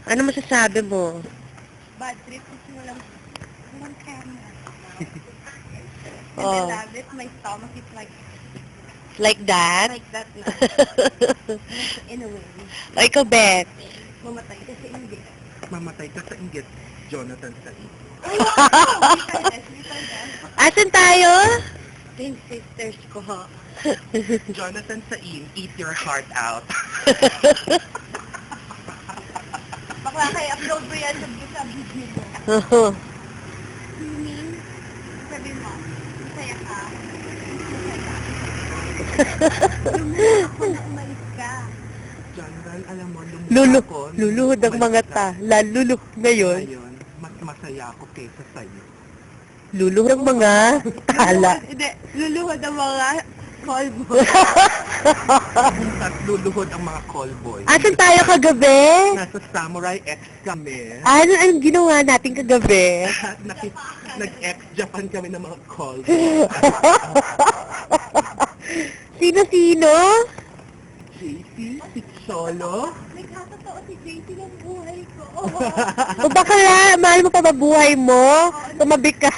Ano masasabi mo? Bad trip kasi walang camera. And Oh. I love it. My stomach is Like that? like that na. In a way. Ay, ikaw, Beth. Mamatay kasi hindi. Mamatay ka sa inggit, Jonathan Said. Asan tayo? Twin sisters ko ho. Jonathan Said, eat your heart out. Bakla kayo, upload mo yan sa video mo. You mean, sabi mo, masaya ka. Masaya ako na umalis ka. Jonathan, alam mo, Luluhod ang mga laluluh ngayon. Ngayon, mas masaya ako kaysa sa'yo. Luluhod ang mga tala. Hindi, luluhod ang mga call mo. At luluhod ang mga callboy. Asan tayo kagabi? Nasa Samurai X kami. Anong ginawa natin kagabi? At nag-ex-Japan kami ng mga callboy. Sino-sino? JC, si Cholo. Nagkatotoo si JC ng buhay ko. O bakla, mahal mo pa ba buhay mo? Tumabi ka.